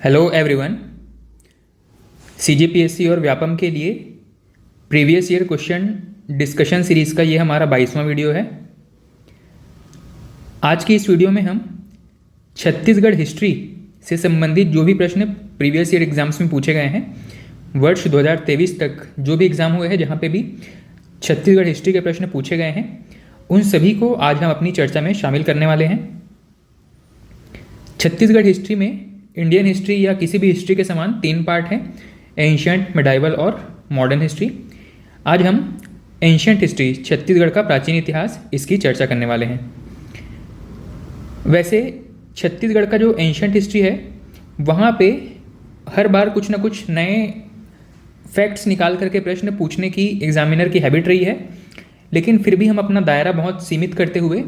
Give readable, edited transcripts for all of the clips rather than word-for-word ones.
Hello everyone. CGPSC और व्यापम के लिए previous year question discussion series का ये हमारा 22वां वीडियो है। आज की इस वीडियो में हम छत्तीसगढ़ हिस्ट्री से संबंधित जो भी प्रश्न प्रीवियस ईयर एग्जाम्स में पूछे गए हैं, वर्ष 2023 तक जो भी एग्ज़ाम हुए हैं जहाँ पे भी छत्तीसगढ़ हिस्ट्री के प्रश्न पूछे गए हैं, उन सभी को आज हम अपनी चर्चा में शामिल करने वाले हैं। छत्तीसगढ़ हिस्ट्री में इंडियन हिस्ट्री या किसी भी हिस्ट्री के समान 3 पार्ट हैं, एंशियंट, मिडाइवल और मॉडर्न हिस्ट्री। आज हम एंशियंट हिस्ट्री, छत्तीसगढ़ का प्राचीन इतिहास, इसकी चर्चा करने वाले हैं। वैसे छत्तीसगढ़ का जो एंशियंट हिस्ट्री है वहाँ पे हर बार कुछ ना कुछ नए फैक्ट्स निकाल करके प्रश्न पूछने की एग्जामिनर की हैबिट रही है, लेकिन फिर भी हम अपना दायरा बहुत सीमित करते हुए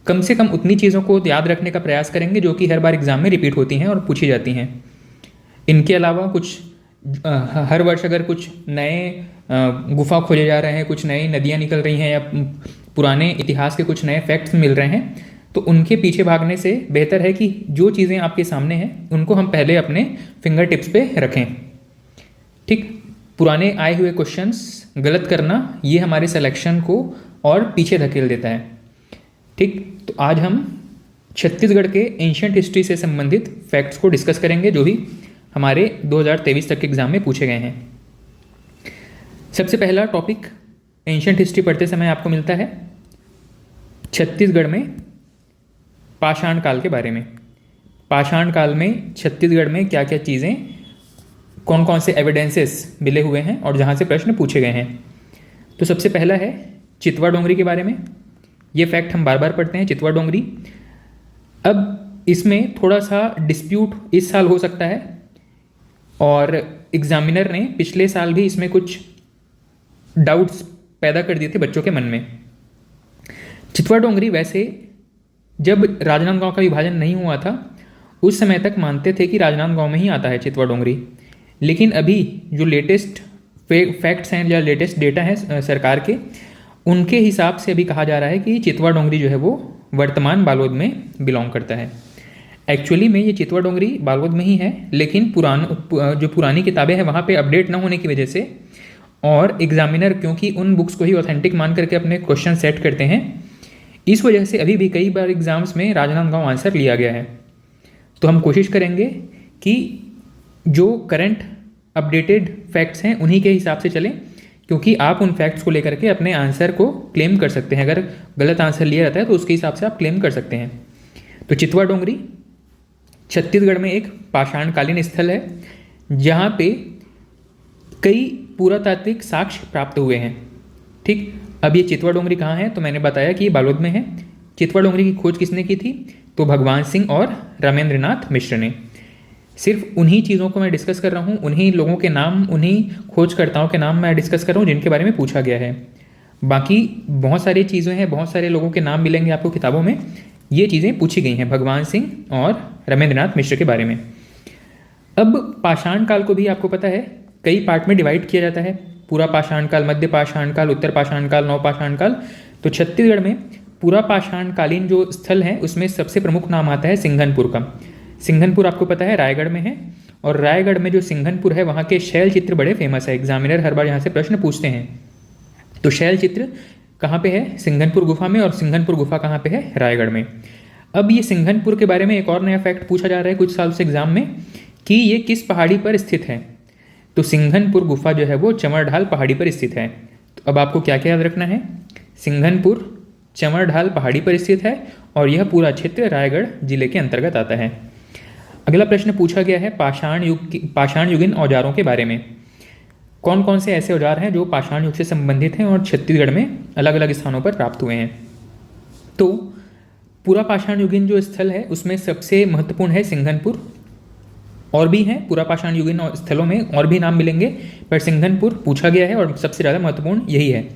कम से कम उतनी चीज़ों को याद रखने का प्रयास करेंगे जो कि हर बार एग्ज़ाम में रिपीट होती हैं और पूछी जाती हैं। इनके अलावा कुछ हर वर्ष अगर कुछ नए गुफा खोजे जा रहे हैं, कुछ नई नदियाँ निकल रही हैं या पुराने इतिहास के कुछ नए फैक्ट्स मिल रहे हैं, तो उनके पीछे भागने से बेहतर है कि जो चीज़ें आपके सामने हैं उनको हम पहले अपने फिंगर टिप्स पे रखें। ठीक, पुराने आए हुए क्वेश्चंस गलत करना ये हमारे सिलेक्शन को और पीछे धकेल देता है। ठीक, तो आज हम छत्तीसगढ़ के एंशियंट हिस्ट्री से संबंधित फैक्ट्स को डिस्कस करेंगे जो भी हमारे 2023 तक के एग्जाम में पूछे गए हैं। सबसे पहला टॉपिक एंशियंट हिस्ट्री पढ़ते समय आपको मिलता है छत्तीसगढ़ में पाषाण काल के बारे में। पाषाण काल में छत्तीसगढ़ में क्या क्या चीज़ें, कौन कौन से एविडेंसेस मिले हुए हैं और जहाँ से प्रश्न पूछे गए हैं। तो सबसे पहला है चितवा डोंगरी के बारे में। ये फैक्ट हम बार बार पढ़ते हैं, चितवा डोंगरी। अब इसमें थोड़ा सा डिस्प्यूट इस साल हो सकता है और एग्जामिनर ने पिछले साल भी इसमें कुछ डाउट्स पैदा कर दिए थे बच्चों के मन में। चितवा डोंगरी वैसे जब राजनांदगांव का विभाजन नहीं हुआ था उस समय तक मानते थे कि राजनांदगांव में ही आता है चितवा डोंगरी, लेकिन अभी जो लेटेस्ट फैक्ट्स हैं या लेटेस्ट डेटा है सरकार के, उनके हिसाब से अभी कहा जा रहा है कि चितवा डोंगरी जो है वो वर्तमान बालोद में बिलोंग करता है। एक्चुअली में ये चितवा डोंगरी बालोद में ही है, लेकिन जो पुरानी किताबें हैं वहाँ पे अपडेट ना होने की वजह से और एग्जामिनर क्योंकि उन बुक्स को ही ऑथेंटिक मान करके अपने क्वेश्चन सेट करते हैं, इस वजह से अभी भी कई बार एग्जाम्स में राजनांदगांव आंसर लिया गया है। तो हम कोशिश करेंगे कि जो करंट अपडेटेड फैक्ट्स हैं उन्हीं के हिसाब से चलें, क्योंकि आप उन फैक्ट्स को लेकर के अपने आंसर को क्लेम कर सकते हैं। अगर गलत आंसर लिया जाता है तो उसके हिसाब से आप क्लेम कर सकते हैं। तो चितवा डोंगरी छत्तीसगढ़ में एक पाषाणकालीन स्थल है जहाँ पे कई पुरातात्विक साक्ष्य प्राप्त हुए हैं। ठीक, अब ये चितवा डोंगरी कहाँ है, तो मैंने बताया कि ये बालोद में है। चितवा डोंगरी की खोज किसने की थी, तो भगवान सिंह और रामेंद्रनाथ मिश्र ने। सिर्फ उन्हीं चीज़ों को मैं डिस्कस कर रहा हूँ, उन्हीं लोगों के नाम, उन्हीं खोजकर्ताओं के नाम मैं डिस्कस कर रहा हूँ जिनके बारे में पूछा गया है। बाकी बहुत सारी चीज़ें हैं, बहुत सारे लोगों के नाम मिलेंगे आपको किताबों में। ये चीज़ें पूछी गई हैं भगवान सिंह और रामेंद्रनाथ मिश्र के बारे में। अब पाषाण काल को भी आपको पता है कई पार्ट में डिवाइड किया जाता है, पूरा पाषाण काल, मध्य पाषाण काल, उत्तर पाषाण काल, नव पाषाण काल। तो छत्तीसगढ़ में पूरा पाषाणकालीन जो स्थल है उसमें सबसे प्रमुख नाम आता है सिंघनपुर का। सिंघनपुर आपको पता है रायगढ़ में है, और रायगढ़ में जो सिंघनपुर है वहाँ के शैल चित्र बड़े फेमस है। एग्जामिनर हर बार यहाँ से प्रश्न पूछते हैं। तो शैल चित्र कहाँ पे है, सिंघनपुर गुफा में, और सिंघनपुर गुफा कहाँ पे है, रायगढ़ में। अब ये सिंघनपुर के बारे में एक और नया फैक्ट पूछा जा रहा है कुछ साल से एग्जाम में कि ये किस पहाड़ी पर स्थित है। तो सिंघनपुर गुफा जो है वो चमरढाल पहाड़ी पर स्थित है। तो अब आपको क्या क्या याद रखना है, सिंघनपुर चमरढाल पहाड़ी पर स्थित है और यह पूरा क्षेत्र रायगढ़ जिले के अंतर्गत आता है। अगला प्रश्न पूछा गया है पाषाण युगीन औजारों के बारे में। कौन कौन से ऐसे औजार हैं जो पाषाण युग से संबंधित हैं और छत्तीसगढ़ में अलग अलग स्थानों पर प्राप्त हुए हैं। तो पूरा पाषाण युगीन जो स्थल है उसमें सबसे महत्वपूर्ण है सिंघनपुर। और भी हैं पूरा पाषाण युगीन स्थलों में और भी नाम मिलेंगे, पर सिंघनपुर पूछा गया है और सबसे ज़्यादा महत्वपूर्ण यही है।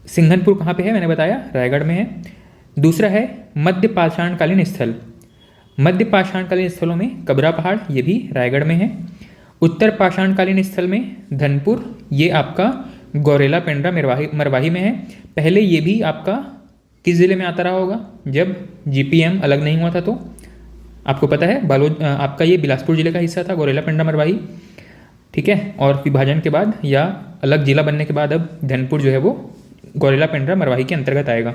सिंघनपुर कहाँ पे है, मैंने बताया रायगढ़ में है। दूसरा है मध्य पाषाणकालीन स्थल। मध्य पाषाणकालीन स्थलों में कबरा पहाड़, ये भी रायगढ़ में है। उत्तर पाषाणकालीन स्थल में धनपुर, ये आपका गौरेला पेंड्रा मरवाही में है। पहले ये भी आपका किस ज़िले में आता रहा होगा, जब जीपीएम अलग नहीं हुआ था तो आपको पता है आपका ये बिलासपुर जिले का हिस्सा था गौरेला पेंड्रा मरवाही, ठीक है। और विभाजन के बाद या अलग जिला बनने के बाद अब धनपुर जो है वो गौरेला पेंड्रा मरवाही के अंतर्गत आएगा।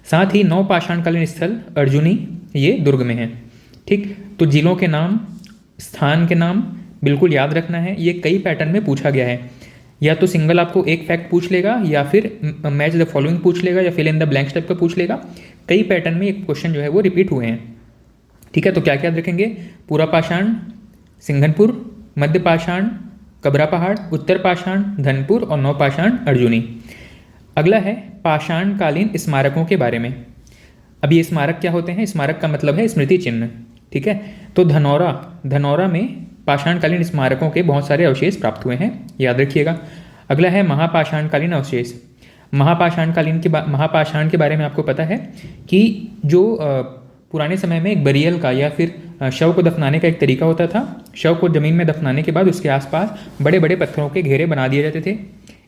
साथ ही 9 पाषाणकालीन स्थल अर्जुनी ये दुर्ग में है, ठीक। तो जिलों के नाम, स्थान के नाम बिल्कुल याद रखना है। ये कई पैटर्न में पूछा गया है, या तो सिंगल आपको एक फैक्ट पूछ लेगा, या फिर मैच द फॉलोइंग पूछ लेगा, या fill in the blanks type का पूछ लेगा। कई पैटर्न में एक क्वेश्चन जो है वो रिपीट हुए हैं, ठीक है। तो क्या क्या याद रखेंगे? पूरा पाषाण सिंघनपुर, मध्य पाषाण कबरा पहाड़, उत्तर पाषाण धनपुर और नवपाषाण अर्जुनी। अगला है पाषाणकालीन स्मारकों के बारे में। अब ये स्मारक क्या होते हैं? स्मारक का मतलब है स्मृति चिन्ह, ठीक है। तो धनौरा में पाषाणकालीन स्मारकों के बहुत सारे अवशेष प्राप्त हुए हैं, याद रखिएगा। अगला है महापाषाणकालीन अवशेष। महापाषाण के बारे में आपको पता है कि जो पुराने समय में एक बरियल का या फिर शव को दफनाने का एक तरीका होता था। शव को ज़मीन में दफनाने के बाद उसके आसपास बड़े बड़े पत्थरों के घेरे बना दिए जाते थे।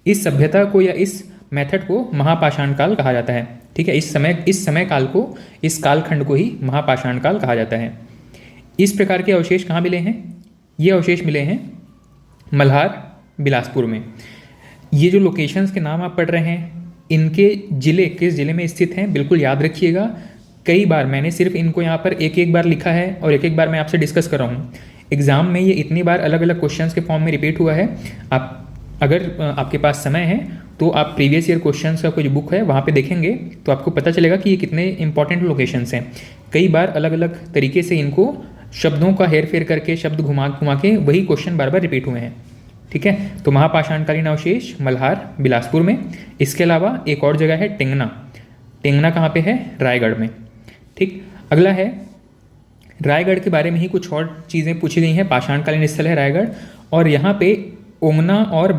इस सभ्यता को या इस मेथड को महापाषाण काल कहा जाता है, ठीक है। इस समय काल को, इस कालखंड को ही महापाषाण काल कहा जाता है। इस प्रकार के अवशेष कहाँ मिले हैं? ये अवशेष मिले हैं मल्हार, बिलासपुर में। ये जो लोकेशंस के नाम आप पढ़ रहे हैं, इनके ज़िले किस ज़िले में स्थित हैं बिल्कुल याद रखिएगा। कई बार मैंने सिर्फ इनको यहाँ पर एक बार लिखा है और एक बार मैं आपसे डिस्कस कर रहा हूँ। एग्ज़ाम में ये इतनी बार अलग अलग क्वेश्चंस के फॉर्म में रिपीट हुआ है। आप अगर आपके पास समय है तो आप प्रीवियस ईयर क्वेश्चंस का कोई बुक है वहाँ पे देखेंगे तो आपको पता चलेगा कि ये कितने इंपॉर्टेंट लोकेशंस हैं। कई बार अलग अलग तरीके से इनको शब्दों का हेर फेर करके, शब्द घुमा के वही क्वेश्चन बार बार रिपीट हुए हैं, ठीक है। तो महापाषाणकालीन अवशेष मल्हार, बिलासपुर में। इसके अलावा एक और जगह है टेंगना कहाँ पे है? रायगढ़ में, ठीक। अगला है रायगढ़ के बारे में ही कुछ और चीज़ें पूछी गई हैं। पाषाणकालीन स्थल है रायगढ़, और यहाँ पे ओंगना और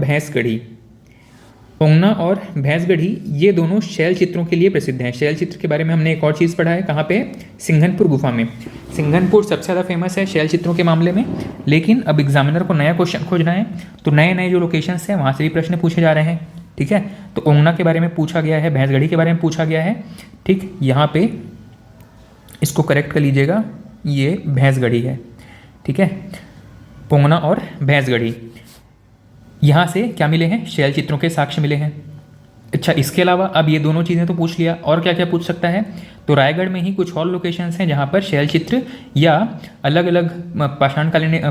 भैंसगढ़ी ये दोनों शैल चित्रों के लिए प्रसिद्ध हैं। शैल चित्र के बारे में हमने एक और चीज़ पढ़ा है, कहाँ पे? सिंघनपुर गुफा में। सिंघनपुर सबसे ज़्यादा फेमस है शैल चित्रों के मामले में। लेकिन अब एग्जामिनर को नया क्वेश्चन खोजना है तो नए नए जो लोकेशंस हैं वहाँ से भी प्रश्न पूछे जा रहे हैं, ठीक है। तो ओंगना के बारे में पूछा गया है, भैंसगढ़ी के बारे में पूछा गया है, ठीक। यहाँ पे इसको करेक्ट कर लीजिएगा, ये भैंसगढ़ी है, ठीक है। ओंगना और भैंसगढ़ी, यहाँ से क्या मिले हैं? शैल चित्रों के साक्ष्य मिले हैं। अच्छा, इसके अलावा अब ये दोनों चीज़ें तो पूछ लिया, और क्या क्या पूछ सकता है? तो रायगढ़ में ही कुछ और लोकेशंस हैं जहाँ पर शैल चित्र या अलग अलग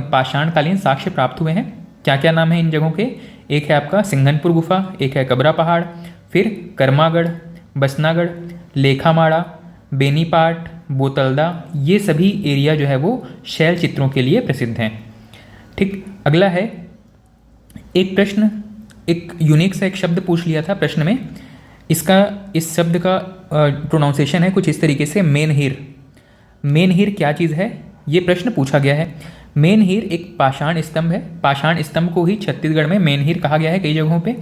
पाषाणकालीन साक्ष्य प्राप्त हुए हैं। क्या क्या नाम है इन जगहों के? एक है आपका सिंघनपुर गुफा, एक है कबरा पहाड़, फिर कर्मागढ़, बसनागढ़, लेखामाड़ा, बेनीपाट, बोतलदा, ये सभी एरिया जो है वो शैल चित्रों के लिए प्रसिद्ध हैं, ठीक। अगला है एक प्रश्न, एक यूनिक सा एक शब्द पूछ लिया था प्रश्न में। इस शब्द का प्रोनाउंसिएशन है कुछ इस तरीके से, मेनहीर क्या चीज़ है? ये प्रश्न पूछा गया है। मेनहीर एक पाषाण स्तंभ है। पाषाण स्तंभ को ही छत्तीसगढ़ में मेनहीर कहा गया है कई जगहों पे,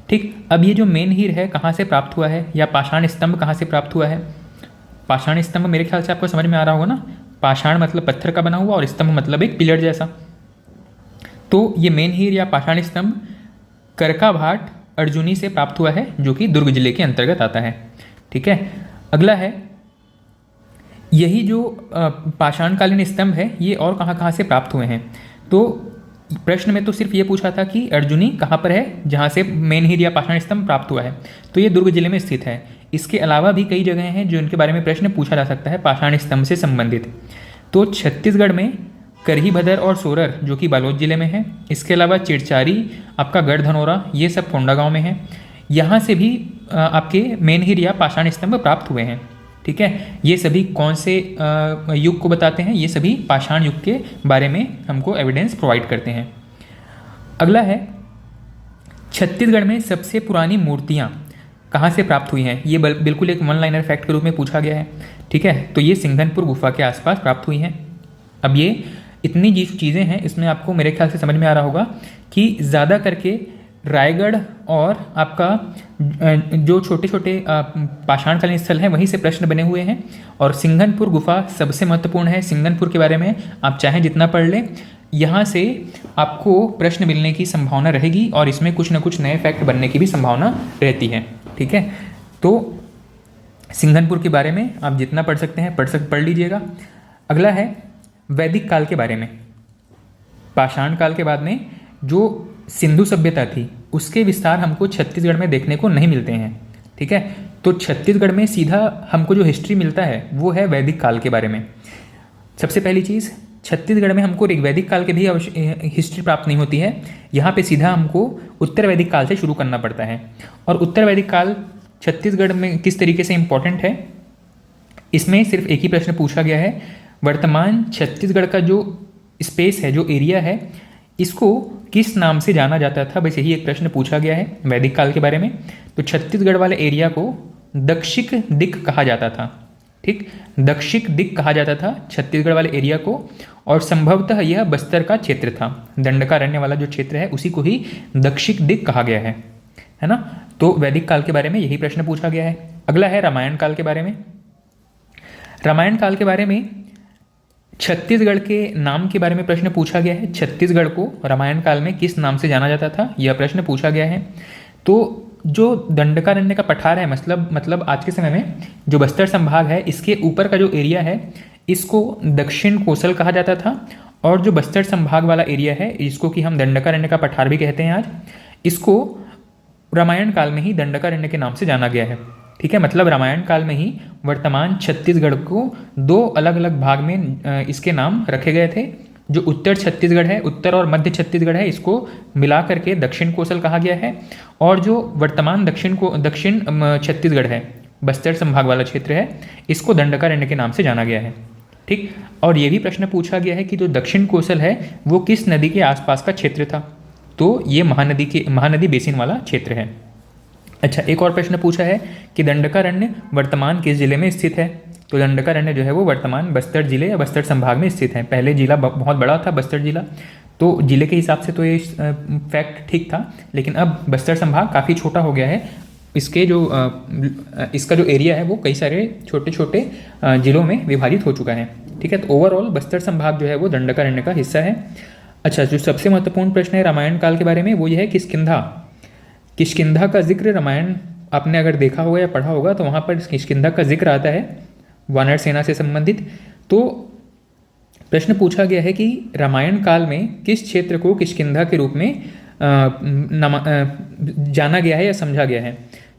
ठीक। अब ये जो मेनहीर है कहाँ से प्राप्त हुआ है, या पाषाण स्तंभ कहाँ से प्राप्त हुआ है? पाषाण स्तंभ मेरे ख्याल से आपको समझ में आ रहा होगा ना। पाषाण मतलब पत्थर का बना हुआ और स्तंभ मतलब एक पिलर जैसा। तो ये मेनहीर या पाषाण स्तंभ करकाभाट अर्जुनी से प्राप्त हुआ है, जो कि दुर्ग जिले के अंतर्गत आता है, ठीक है। अगला है यही जो पाषाणकालीन स्तंभ है ये और कहाँ कहाँ से प्राप्त हुए हैं? तो प्रश्न में तो सिर्फ ये पूछा था कि अर्जुनी कहाँ पर है जहाँ से मेनहीर या पाषाण स्तंभ प्राप्त हुआ है, तो ये दुर्ग जिले में स्थित है। इसके अलावा भी कई जगह हैं जो इनके बारे में प्रश्न पूछा जा सकता है पाषाण स्तंभ से संबंधित। तो छत्तीसगढ़ में करहीभदर और सोरर जो कि बालोद जिले में है। इसके अलावा चिड़चारी, आपका गढ़धनौरा, ये सब कोंडागांव में है। यहाँ से भी आपके मेनहीर या पाषाण स्तंभ प्राप्त हुए हैं, ठीक है। ये सभी कौन से युग को बताते हैं? ये सभी पाषाण युग के बारे में हमको एविडेंस प्रोवाइड करते हैं। अगला है छत्तीसगढ़ में सबसे पुरानी मूर्तियाँ कहाँ से प्राप्त हुई हैं? ये बिल्कुल एक वन लाइनर फैक्ट के रूप में पूछा गया है, ठीक है। तो ये सिंघनपुर गुफा के आसपास प्राप्त हुई हैं। अब ये इतनी चीज़ें हैं, इसमें आपको मेरे ख्याल से समझ में आ रहा होगा कि ज़्यादा करके रायगढ़ और आपका जो छोटे छोटे पाषाणकालीन स्थल हैं वहीं से प्रश्न बने हुए हैं, और सिंघनपुर गुफा सबसे महत्वपूर्ण है। सिंघनपुर के बारे में आप चाहें जितना पढ़ लें, यहाँ से आपको प्रश्न मिलने की संभावना रहेगी और इसमें कुछ ना कुछ नए फैक्ट बनने की भी संभावना रहती है, ठीक है। तो सिंघनपुर के बारे में आप जितना पढ़ सकते हैं पढ़ लीजिएगा। अगला है वैदिक काल के बारे में। पाषाण काल के बाद में जो सिंधु सभ्यता थी उसके विस्तार हमको छत्तीसगढ़ में देखने को नहीं मिलते हैं। ठीक है, तो छत्तीसगढ़ में सीधा हमको जो हिस्ट्री मिलता है वो है वैदिक काल के बारे में। सबसे पहली चीज़, छत्तीसगढ़ में हमको ऋग्वैदिक काल के भी हिस्ट्री प्राप्त नहीं होती है। यहाँ पे सीधा हमको उत्तर वैदिक काल से शुरू करना पड़ता है। और उत्तर वैदिक काल छत्तीसगढ़ में किस तरीके से इम्पोर्टेंट है, इसमें सिर्फ एक ही प्रश्न पूछा गया है, वर्तमान छत्तीसगढ़ का जो स्पेस है, जो एरिया है, इसको किस नाम से जाना जाता था, बस यही एक प्रश्न पूछा गया है वैदिक काल के बारे में। तो छत्तीसगढ़ वाले एरिया को दक्षिक दिक् कहा जाता था। ठीक, दक्षिक दिक् कहा जाता था छत्तीसगढ़ वाले एरिया को, और संभवतः यह बस्तर का क्षेत्र था। दंडकारण्य वाला जो क्षेत्र है उसी को ही दक्षिक दिक् कहा गया है ना। तो वैदिक काल के बारे में यही प्रश्न पूछा गया है। अगला है रामायण काल के बारे में। रामायण काल के बारे में छत्तीसगढ़ के नाम के बारे में प्रश्न पूछा गया है। छत्तीसगढ़ को रामायण काल में किस नाम से जाना जाता था, यह प्रश्न पूछा गया है। तो जो दंडकारण्य का पठार है, मतलब आज के समय में जो बस्तर संभाग है, इसके ऊपर का जो एरिया है इसको दक्षिण कोसल कहा जाता था। और जो बस्तर संभाग वाला एरिया है, इसको कि हम दंडकारण्य का पठार भी कहते हैं आज, इसको रामायण काल में ही दंडकारण्य के नाम से जाना गया है। ठीक है, मतलब रामायण काल में ही वर्तमान छत्तीसगढ़ को दो अलग अलग भाग में इसके नाम रखे गए थे। जो उत्तर छत्तीसगढ़ है, उत्तर और मध्य छत्तीसगढ़ है, इसको मिला करके दक्षिण कोसल कहा गया है। और जो वर्तमान दक्षिण छत्तीसगढ़ है, बस्तर संभाग वाला क्षेत्र है, इसको दंडकारण्य के नाम से जाना गया है। ठीक, और ये भी प्रश्न पूछा गया है कि जो दक्षिण कोसल है वो किस नदी के आसपास का क्षेत्र था, तो ये महानदी बेसिन वाला क्षेत्र है। अच्छा, एक और प्रश्न पूछा है कि दंडकारण्य वर्तमान किस जिले में स्थित है। तो दंडकारण्य जो है वो वर्तमान बस्तर जिले या बस्तर संभाग में स्थित है। पहले जिला बहुत बड़ा था, बस्तर जिला, तो जिले के हिसाब से तो ये फैक्ट ठीक था, लेकिन अब बस्तर संभाग काफ़ी छोटा हो गया है। इसका जो एरिया है वो कई सारे छोटे छोटे जिलों में विभाजित हो चुका है। ठीक है, तो ओवरऑल बस्तर संभाग जो है वो दंडकारण्य का हिस्सा है। अच्छा, जो सबसे महत्वपूर्ण प्रश्न है रामायण काल के बारे में वो ये है किष्किंधा का जिक्र रामायण आपने अगर देखा होगा या पढ़ा होगा तो वहाँ पर किष्किंधा का जिक्र आता है, वानर सेना से संबंधित। तो प्रश्न पूछा गया है कि रामायण काल में किस क्षेत्र को किष्किंधा के रूप में जाना गया है या समझा गया है।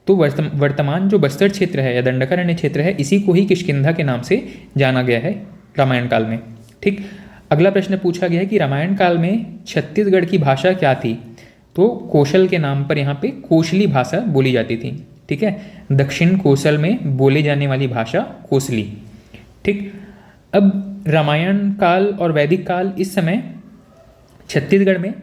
तो वर्तमान जो बस्तर क्षेत्र है या दंडकारण्य क्षेत्र है, इसी को ही किष्किंधा के नाम से जाना गया है रामायण काल में। ठीक, अगला प्रश्न पूछा गया है कि रामायण काल में छत्तीसगढ़ की भाषा क्या थी। तो कौशल के नाम पर यहाँ पे कोसली भाषा बोली जाती थी। ठीक है, दक्षिण कोसल में बोले जाने वाली भाषा कोसली। ठीक, अब रामायण काल और वैदिक काल, इस समय छत्तीसगढ़ में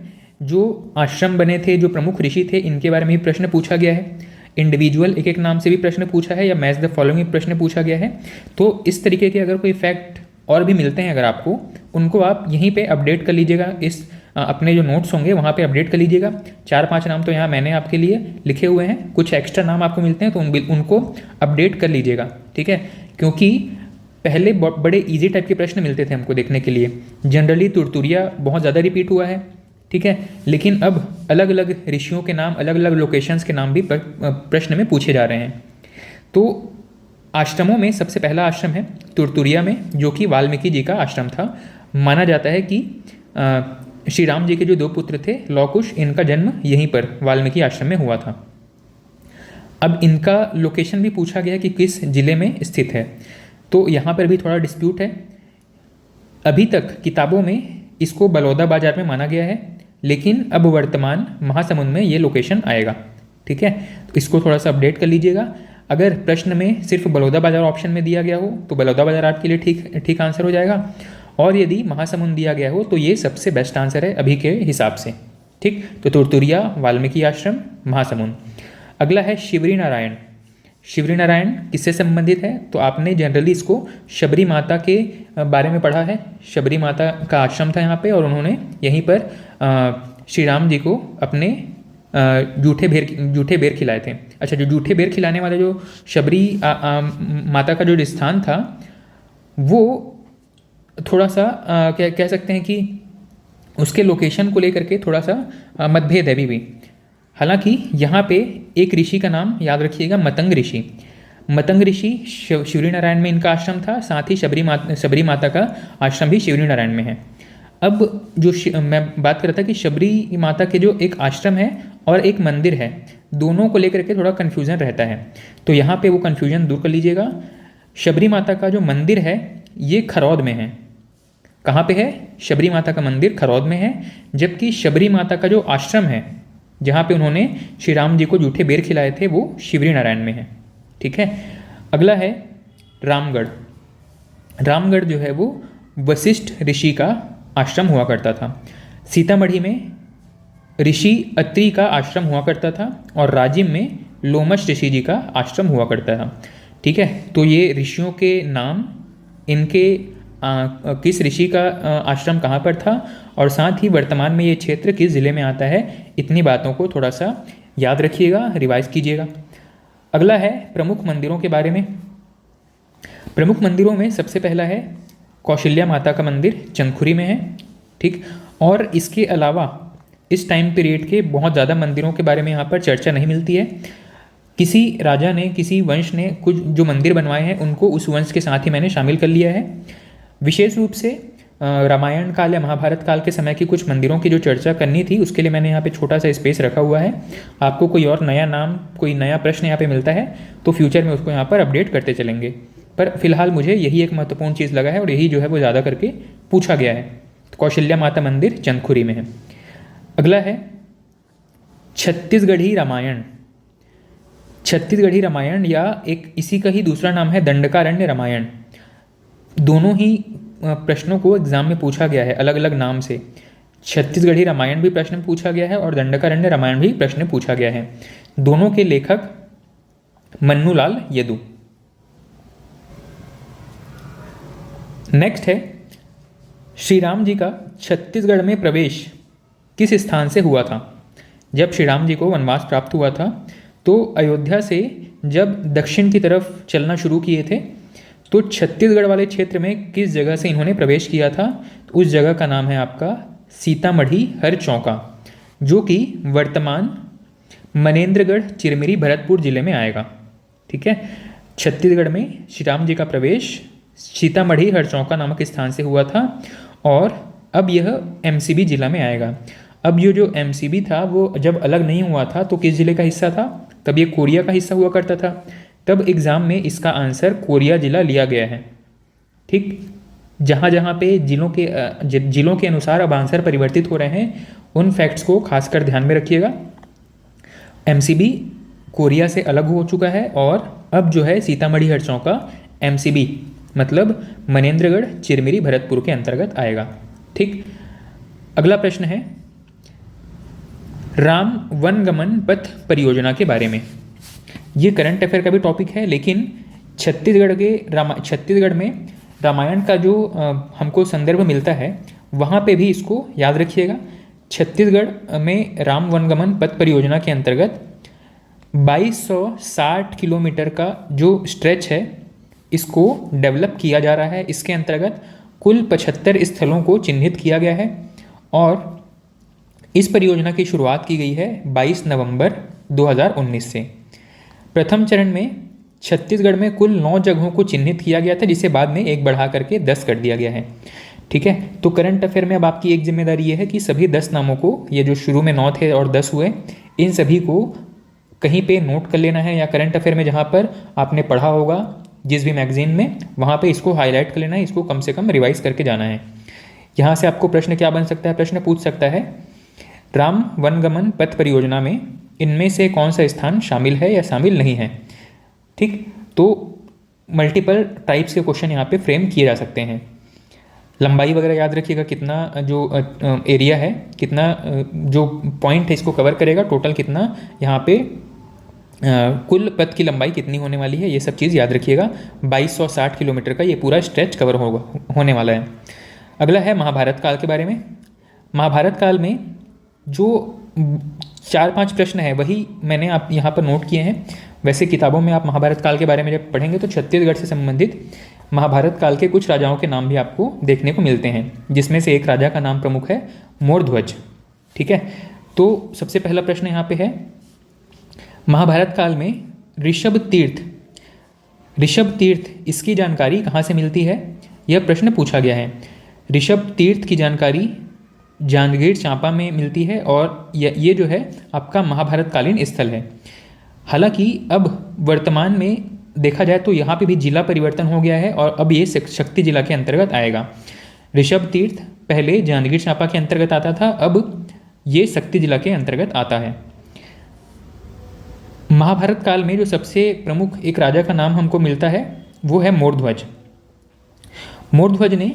जो आश्रम बने थे, जो प्रमुख ऋषि थे, इनके बारे में भी प्रश्न पूछा गया है। इंडिविजुअल एक एक नाम से भी प्रश्न पूछा है या मैच द फॉलोइंग प्रश्न पूछा गया है। तो इस तरीके के अगर कोई फैक्ट और भी मिलते हैं अगर आपको, उनको आप यहीं पे अपडेट कर लीजिएगा। इस अपने जो नोट्स होंगे वहाँ पे अपडेट कर लीजिएगा। 4-5 नाम तो यहाँ मैंने आपके लिए लिखे हुए हैं, कुछ एक्स्ट्रा नाम आपको मिलते हैं तो उनको अपडेट कर लीजिएगा। ठीक है, क्योंकि पहले बड़े इजी टाइप के प्रश्न मिलते थे हमको देखने के लिए। जनरली तुरतुरिया बहुत ज़्यादा रिपीट हुआ है, ठीक है, लेकिन अब अलग अलग ऋषियों के नाम, अलग अलग लोकेशंस के नाम भी प्रश्न में पूछे जा रहे हैं। तो आश्रमों में सबसे पहला आश्रम है तुरतुरिया में, जो कि वाल्मीकि जी का आश्रम था। माना जाता है कि श्री राम जी के जो 2 पुत्र थे लौकुश, इनका जन्म यहीं पर वाल्मीकि आश्रम में हुआ था। अब इनका लोकेशन भी पूछा गया कि किस जिले में स्थित है, तो यहाँ पर भी थोड़ा डिस्प्यूट है। अभी तक किताबों में इसको बलौदा बाजार में माना गया है, लेकिन अब वर्तमान महासमुंद में ये लोकेशन आएगा। ठीक है, तो इसको थोड़ा सा अपडेट कर लीजिएगा। अगर प्रश्न में सिर्फ बलौदा बाजार ऑप्शन में दिया गया हो तो बलौदा बाजार आपके लिए ठीक आंसर हो जाएगा, और यदि महासमुंद दिया गया हो तो ये सबसे बेस्ट आंसर है अभी के हिसाब से। ठीक, तो तुरतुरिया, वाल्मीकि आश्रम, महासमुंद। अगला है शिवरी नारायण। शिवरी नारायण किससे संबंधित है, तो आपने जनरली इसको शबरी माता के बारे में पढ़ा है। शबरी माता का आश्रम था यहाँ पे, और उन्होंने यहीं पर श्री राम जी को अपने जूठे बेर खिलाए थे। अच्छा, जो जूठे बेर खिलाने वाले जो शबरी माता का जो स्थान था, वो थोड़ा सा क्या कह सकते हैं कि उसके लोकेशन को लेकर के थोड़ा सा मतभेद है अभी भी। हालांकि यहाँ पे एक ऋषि का नाम याद रखिएगा, मतंग ऋषि। मतंग ऋषि शिवरी नारायण में इनका आश्रम था, साथ ही शबरी माता का आश्रम भी शिवरी नारायण में है। अब जो मैं बात कर रहा था कि शबरी माता के जो एक आश्रम है और एक मंदिर है, दोनों को लेकर के थोड़ा कन्फ्यूज़न रहता है, तो यहाँ पे वो कन्फ्यूज़न दूर कर लीजिएगा। शबरी माता का जो मंदिर है ये खरौद में है। कहाँ पे है? शबरी माता का मंदिर खरौद में है, जबकि शबरी माता का जो आश्रम है जहाँ पे उन्होंने श्री राम जी को जूठे बेर खिलाए थे वो शिवरी नारायण में है। ठीक है, अगला है रामगढ़। रामगढ़ जो है वो वशिष्ठ ऋषि का आश्रम हुआ करता था। सीतामढ़ी में ऋषि अत्रि का आश्रम हुआ करता था और राजिम में लोमश ऋषि जी का आश्रम हुआ करता था। ठीक है, तो ये ऋषियों के नाम, इनके किस ऋषि का आश्रम कहाँ पर था और साथ ही वर्तमान में ये क्षेत्र किस ज़िले में आता है, इतनी बातों को थोड़ा सा याद रखिएगा, रिवाइज कीजिएगा। अगला है प्रमुख मंदिरों के बारे में। प्रमुख मंदिरों में सबसे पहला है कौशल्या माता का मंदिर, चंदखुरी में है। ठीक, और इसके अलावा इस टाइम पीरियड के बहुत ज़्यादा मंदिरों के बारे में यहाँ पर चर्चा नहीं मिलती है। किसी राजा ने, किसी वंश ने कुछ जो मंदिर बनवाए हैं उनको उस वंश के साथ ही मैंने शामिल कर लिया है। विशेष रूप से रामायण काल या महाभारत काल के समय की कुछ मंदिरों की जो चर्चा करनी थी उसके लिए मैंने यहाँ पे छोटा सा स्पेस रखा हुआ है। आपको कोई और नया नाम, कोई नया प्रश्न यहाँ पे मिलता है तो फ्यूचर में उसको यहाँ पर अपडेट करते चलेंगे, पर फिलहाल मुझे यही एक महत्वपूर्ण चीज़ लगा है और यही जो है वो ज़्यादा करके पूछा गया है। तो कौशल्या माता मंदिर चंदखुरी में है। अगला है छत्तीसगढ़ी रामायण। छत्तीसगढ़ी रामायण या एक इसी का ही दूसरा नाम है दंडकारण्य रामायण। दोनों ही प्रश्नों को एग्जाम में पूछा गया है अलग अलग नाम से। छत्तीसगढ़ी रामायण भी प्रश्न पूछा गया है और दंडकारण्य रामायण भी प्रश्न पूछा गया है। दोनों के लेखक मन्नूलाल यदु। नेक्स्ट है श्री राम जी का छत्तीसगढ़ में प्रवेश किस स्थान से हुआ था। जब श्री राम जी को वनवास प्राप्त हुआ था तो अयोध्या से जब दक्षिण की तरफ चलना शुरू किए थे तो छत्तीसगढ़ वाले क्षेत्र में किस जगह से इन्होंने प्रवेश किया था, तो उस जगह का नाम है आपका सीतामढ़ी हरचौका, जो कि वर्तमान मनेन्द्रगढ़ चिरमिरी भरतपुर जिले में आएगा। ठीक है, छत्तीसगढ़ में श्री राम जी का प्रवेश सीतामढ़ी हरचौका नामक स्थान से हुआ था और अब यह एमसीबी जिला में आएगा। अब ये जो एमसीबी था वो जब अलग नहीं हुआ था तो किस जिले का हिस्सा था, तब ये कोरिया का हिस्सा हुआ करता था। तब एग्ज़ाम में इसका आंसर कोरिया जिला लिया गया है। ठीक, जहाँ जहाँ पे जिलों के अनुसार अब आंसर परिवर्तित हो रहे हैं उन फैक्ट्स को खासकर ध्यान में रखिएगा। एमसीबी कोरिया से अलग हो चुका है और अब जो है सीतामढ़ी हरचौका एमसीबी मतलब मनेन्द्रगढ़ चिरमिरी भरतपुर के अंतर्गत आएगा। ठीक, अगला प्रश्न है राम वनगमन पथ परियोजना के बारे में। ये करंट अफेयर का भी टॉपिक है, लेकिन छत्तीसगढ़ में रामायण का जो हमको संदर्भ मिलता है वहाँ पे भी इसको याद रखिएगा। छत्तीसगढ़ में राम वनगमन पथ परियोजना के अंतर्गत 2260 किलोमीटर का जो स्ट्रेच है इसको डेवलप किया जा रहा है। इसके अंतर्गत कुल 75 स्थलों को चिन्हित किया गया है और इस परियोजना की शुरुआत की गई है 22 नवंबर 2019 से। प्रथम चरण में छत्तीसगढ़ में कुल 9 जगहों को चिन्हित किया गया था, जिसे बाद में एक बढ़ा करके 10 कर दिया गया है। ठीक है, तो करंट अफेयर में अब आपकी एक जिम्मेदारी ये है कि सभी 10 नामों को, ये जो शुरू में 9 थे और 10 हुए, इन सभी को कहीं पे नोट कर लेना है या करंट अफेयर में जहाँ पर आपने पढ़ा होगा जिस भी मैगजीन में वहाँ पे इसको हाईलाइट कर लेना है, इसको कम से कम रिवाइज करके जाना है। यहाँ से आपको प्रश्न क्या बन सकता है, प्रश्न पूछ सकता है राम वनगमन पथ परियोजना में इनमें से कौन सा स्थान शामिल है या शामिल नहीं है। ठीक, तो मल्टीपल टाइप्स के क्वेश्चन यहाँ पे फ्रेम किए जा सकते हैं। लंबाई वगैरह याद रखिएगा, कितना जो एरिया है, कितना जो पॉइंट है इसको कवर करेगा, टोटल कितना यहाँ पे कुल पथ की लंबाई कितनी होने वाली है, ये सब चीज़ याद रखिएगा। 2260 किलोमीटर का ये पूरा स्ट्रेच कवर होने वाला है। अगला है महाभारत काल के बारे में। महाभारत काल में जो 4-5 प्रश्न है वही मैंने आप यहाँ पर नोट किए हैं। वैसे किताबों में आप महाभारत काल के बारे में जब पढ़ेंगे तो छत्तीसगढ़ से संबंधित महाभारत काल के कुछ राजाओं के नाम भी आपको देखने को मिलते हैं, जिसमें से एक राजा का नाम प्रमुख है मोरध्वज। ठीक है, तो सबसे पहला प्रश्न यहाँ पे है महाभारत काल में ऋषभ तीर्थ ऋषभ तीर्थ, इसकी जानकारी कहाँ से मिलती है? यह प्रश्न पूछा गया है। ऋषभ तीर्थ की जानकारी जांजगीर चांपा में मिलती है और ये जो है आपका महाभारत कालीन स्थल है। हालांकि अब वर्तमान में देखा जाए तो यहाँ पे भी जिला परिवर्तन हो गया है और अब ये शक्ति जिला के अंतर्गत आएगा। ऋषभ तीर्थ पहले जांजगीर चांपा के अंतर्गत आता था, अब ये शक्ति जिला के अंतर्गत आता है। महाभारत काल में जो सबसे प्रमुख एक राजा का नाम हमको मिलता है वो है मोरध्वज। मोरध्वज ने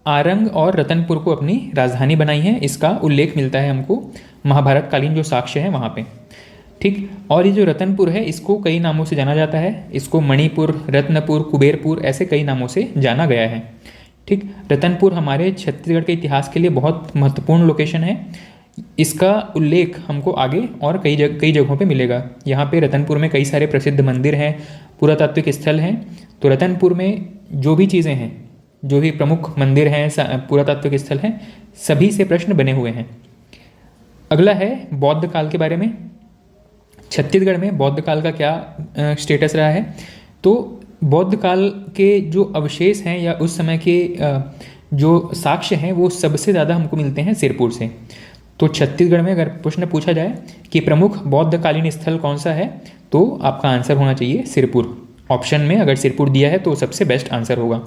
आरंग और रतनपुर को अपनी राजधानी बनाई है, इसका उल्लेख मिलता है हमको महाभारत कालीन जो साक्ष्य है वहाँ पे। ठीक, और ये जो रतनपुर है इसको कई नामों से जाना जाता है। इसको मणिपुर, रत्नपुर, कुबेरपुर ऐसे कई नामों से जाना गया है। ठीक, रतनपुर हमारे छत्तीसगढ़ के इतिहास के लिए बहुत महत्वपूर्ण लोकेशन है। इसका उल्लेख हमको आगे और कई जगहों पे मिलेगा। यहाँ पे रतनपुर में कई सारे प्रसिद्ध मंदिर हैं, पुरातात्विक स्थल हैं। तो रतनपुर में जो भी चीज़ें हैं, जो भी प्रमुख मंदिर हैं, पुरातात्विक स्थल हैं, सभी से प्रश्न बने हुए हैं। अगला है बौद्ध काल के बारे में। छत्तीसगढ़ में बौद्ध काल का क्या स्टेटस रहा है? तो बौद्ध काल के जो अवशेष हैं या उस समय के जो साक्ष्य हैं वो सबसे ज़्यादा हमको मिलते हैं सिरपुर से। तो छत्तीसगढ़ में अगर प्रश्न पूछा जाए कि प्रमुख बौद्ध कालीन स्थल कौन सा है, तो आपका आंसर होना चाहिए सिरपुर। ऑप्शन में अगर सिरपुर दिया है तो सबसे बेस्ट आंसर होगा।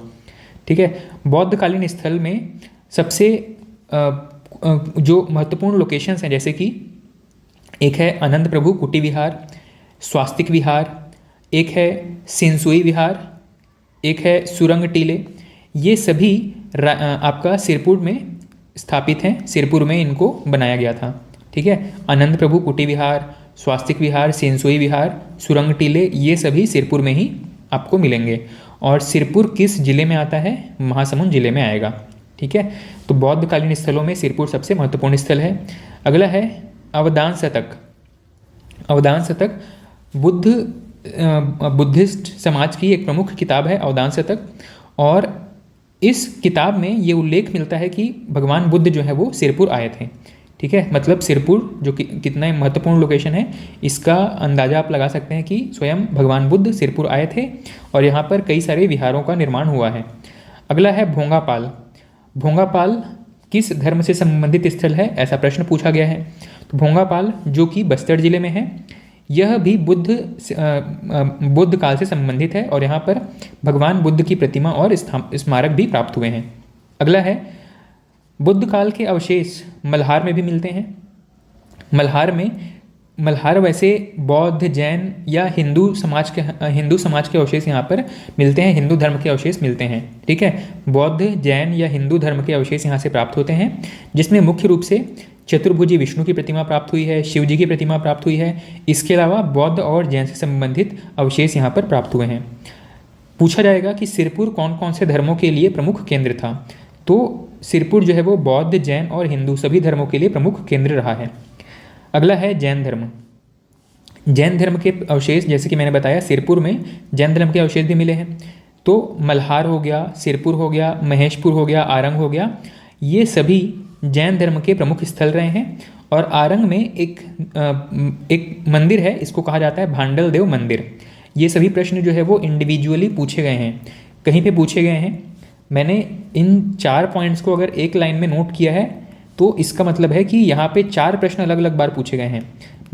ठीक है, बौद्ध कालीन स्थल में सबसे जो महत्वपूर्ण लोकेशंस हैं, जैसे कि एक है आनंद प्रभु कुटी विहार, स्वास्तिक विहार, एक है सिंसुई विहार, एक है सुरंग टीले। ये सभी आपका सिरपुर में स्थापित हैं, सिरपुर में इनको बनाया गया था। ठीक है, आनंद प्रभु कुटी विहार, स्वास्तिक विहार, सिंसुई विहार, सुरंग टीले, ये सभी सिरपुर में ही आपको मिलेंगे। और सिरपुर किस जिले में आता है? महासमुंद जिले में आएगा। ठीक है, तो बौद्ध कालीन स्थलों में सिरपुर सबसे महत्वपूर्ण स्थल है। अगला है अवदान शतक। अवदान शतक बुद्धिस्ट समाज की एक प्रमुख किताब है, अवदान शतक। और इस किताब में ये उल्लेख मिलता है कि भगवान बुद्ध जो है वो सिरपुर आए थे। ठीक है, मतलब सिरपुर जो कि कितना महत्वपूर्ण लोकेशन है, इसका अंदाज़ा आप लगा सकते हैं कि स्वयं भगवान बुद्ध सिरपुर आए थे और यहाँ पर कई सारे विहारों का निर्माण हुआ है। अगला है भोंगापाल। भोंगापाल किस धर्म से संबंधित स्थल है? ऐसा प्रश्न पूछा गया है। तो भोंगापाल जो कि बस्तर जिले में है, यह भी बुद्ध काल से संबंधित है और यहाँ पर भगवान बुद्ध की प्रतिमा और स्मारक भी प्राप्त हुए हैं। अगला है बुद्ध काल के अवशेष मल्हार में भी मिलते हैं। मल्हार वैसे बौद्ध, जैन या हिंदू समाज के अवशेष यहाँ पर मिलते हैं, हिंदू धर्म के अवशेष मिलते हैं। ठीक है, बौद्ध, जैन या हिंदू धर्म के अवशेष यहाँ से प्राप्त होते हैं, जिसमें मुख्य रूप से चतुर्भुजी विष्णु की प्रतिमा प्राप्त हुई है, शिव जी की प्रतिमा प्राप्त हुई है। इसके अलावा बौद्ध और जैन से संबंधित अवशेष यहाँ पर प्राप्त हुए हैं। पूछा जाएगा कि सिरपुर कौन कौन से धर्मों के लिए प्रमुख केंद्र था? तो सिरपुर जो है वो बौद्ध, जैन और हिंदू सभी धर्मों के लिए प्रमुख केंद्र रहा है। अगला है जैन धर्म। जैन धर्म के अवशेष, जैसे कि मैंने बताया, सिरपुर में जैन धर्म के अवशेष भी मिले हैं। तो मल्हार हो गया, सिरपुर हो गया, महेशपुर हो गया, आरंग हो गया, ये सभी जैन धर्म के प्रमुख स्थल रहे हैं। और आरंग में एक मंदिर है, इसको कहा जाता है भांडल देव मंदिर। ये सभी प्रश्न जो है वो इंडिविजुअली पूछे गए हैं, कहीं पे पूछे गए हैं। मैंने इन 4 पॉइंट्स को अगर एक लाइन में नोट किया है तो इसका मतलब है कि यहाँ पे 4 प्रश्न अलग अलग बार पूछे गए हैं।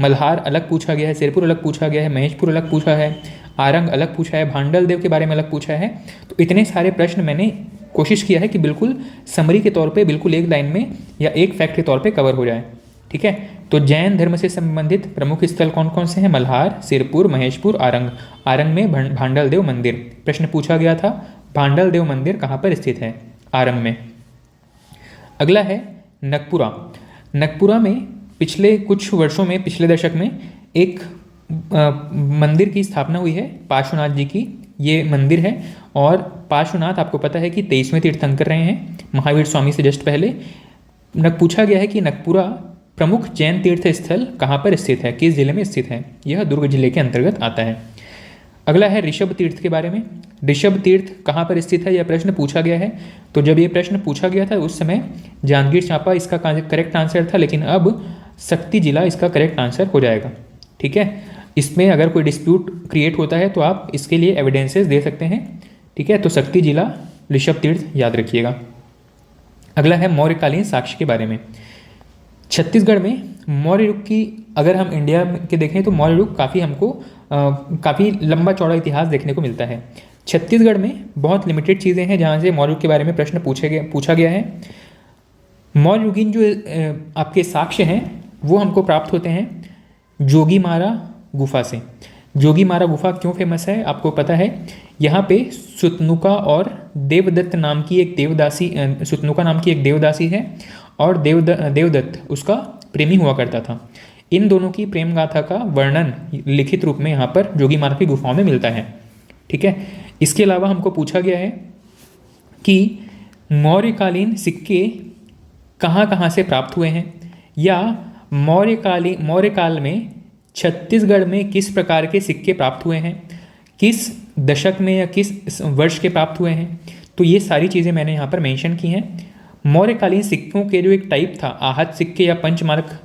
मल्हार अलग पूछा गया है, सिरपुर अलग पूछा गया है, महेशपुर अलग पूछा है, आरंग अलग पूछा है, भांडल देव के बारे में अलग पूछा है। तो इतने सारे प्रश्न मैंने कोशिश किया है कि बिल्कुल समरी के तौर पे, बिल्कुल एक लाइन में या एक फैक्ट के तौर पे कवर हो जाए। ठीक है, तो जैन धर्म से संबंधित प्रमुख स्थल कौन कौन से हैं? मल्हार, सिरपुर, महेशपुर, आरंग। आरंग में भांडल देव मंदिर प्रश्न पूछा गया था। भांडल देव मंदिर कहाँ पर स्थित है? आरंग में। अगला है नगपुरा। नगपुरा में पिछले कुछ वर्षों में, पिछले दशक में एक मंदिर की स्थापना हुई है, पार्श्वनाथ जी की ये मंदिर है। और पार्श्वनाथ आपको पता है कि 23वें तीर्थंकर रहे हैं महावीर स्वामी से जस्ट पहले। पूछा गया है कि नगपुरा प्रमुख जैन तीर्थ स्थल कहाँ पर स्थित है, किस जिले में स्थित है? यह दुर्ग जिले के अंतर्गत आता है। अगला है ऋषभ तीर्थ के बारे में। ऋषभ तीर्थ कहाँ पर स्थित है, यह प्रश्न पूछा गया है। तो जब ये प्रश्न पूछा गया था उस समय जांजगीर चांपा इसका करेक्ट आंसर था, लेकिन अब शक्ति जिला इसका करेक्ट आंसर हो जाएगा। ठीक है, इसमें अगर कोई डिस्प्यूट क्रिएट होता है तो आप इसके लिए एविडेंसेस दे सकते हैं। ठीक है, तो शक्ति जिला ऋषभ तीर्थ याद रखिएगा। अगला है मौर्यकालीन साक्ष्य के बारे में। छत्तीसगढ़ में मौर्य युग की अगर हम इंडिया के देखें तो मौर्य युग काफ़ी हमको काफ़ी लंबा चौड़ा इतिहास देखने को मिलता है। छत्तीसगढ़ में बहुत लिमिटेड चीज़ें हैं जहाँ से मौर्य युग के बारे में प्रश्न पूछा गया है। मौर्य युगीन जो आपके साक्ष्य हैं वो हमको प्राप्त होते हैं जोगीमारा गुफा से। जोगीमारा गुफा क्यों फेमस है आपको पता है? यहाँ पे सुतनुका और देवदत्त नाम की एक देवदासी सुतनुका नाम की एक देवदासी है और देवदत्त उसका प्रेमी हुआ करता था। इन दोनों की प्रेम गाथा का वर्णन लिखित रूप में यहाँ पर जोगीमारा की गुफाओं में मिलता है। ठीक है, इसके अलावा हमको पूछा गया है कि मौर्यकालीन सिक्के कहाँ कहाँ से प्राप्त हुए हैं, या मौर्य काल में छत्तीसगढ़ में किस प्रकार के सिक्के प्राप्त हुए हैं, किस दशक में या किस वर्ष के प्राप्त हुए हैं। तो ये सारी चीज़ें मैंने यहाँ पर मेंशन की हैं। मौर्यकालीन सिक्कों के जो एक टाइप था आहत सिक्के या पंचमार्क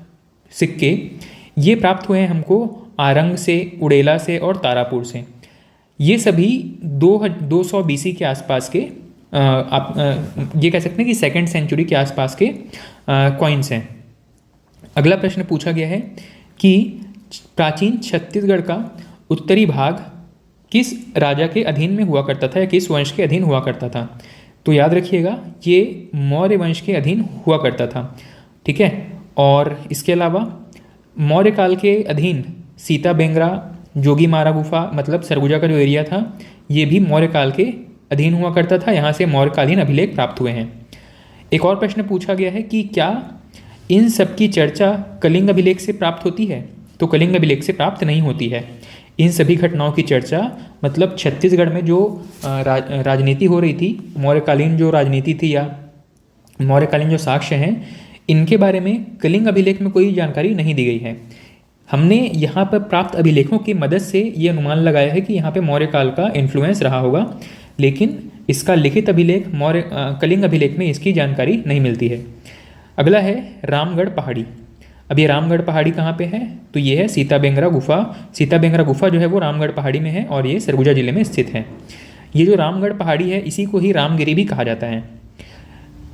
सिक्के, ये प्राप्त हुए हैं हमको आरंग से, उड़ेला से और तारापुर से। ये सभी 200 BC के आसपास के आप ये कह सकते हैं कि सेकेंड सेंचुरी के आसपास के कॉइन्स हैं। अगला प्रश्न पूछा गया है कि प्राचीन छत्तीसगढ़ का उत्तरी भाग किस राजा के अधीन में हुआ करता था या किस वंश के अधीन हुआ करता था। तो याद रखिएगा ये मौर्य वंश के अधीन हुआ करता था। ठीक है, और इसके अलावा मौर्य काल के अधीन सीता बेंगरा, जोगीमारा गुफा मतलब सरगुजा का जो एरिया था ये भी मौर्य काल के अधीन हुआ करता था। यहाँ से मौर्यकालीन अभिलेख प्राप्त हुए हैं। एक और प्रश्न पूछा गया है कि क्या इन सब की चर्चा कलिंग अभिलेख से प्राप्त होती है। तो कलिंग अभिलेख से प्राप्त नहीं होती है। इन सभी घटनाओं की चर्चा मतलब छत्तीसगढ़ में जो राजनीति हो रही थी, मौर्यकालीन जो राजनीति थी या मौर्यकालीन जो साक्ष्य हैं, इनके बारे में कलिंग अभिलेख में कोई जानकारी नहीं दी गई है। हमने यहाँ पर प्राप्त अभिलेखों की मदद से ये अनुमान लगाया है कि यहाँ पे मौर्य काल का इन्फ्लुएंस रहा होगा, लेकिन इसका लिखित अभिलेख कलिंग अभिलेख में इसकी जानकारी नहीं मिलती है। अगला है रामगढ़ पहाड़ी। अब ये रामगढ़ पहाड़ी कहाँ पे है? तो ये है सीता बेंगरा गुफा। सीता बेंगरा गुफा जो है वो रामगढ़ पहाड़ी में है और ये सरगुजा जिले में स्थित है। ये जो रामगढ़ पहाड़ी है इसी को ही रामगिरी भी कहा जाता है।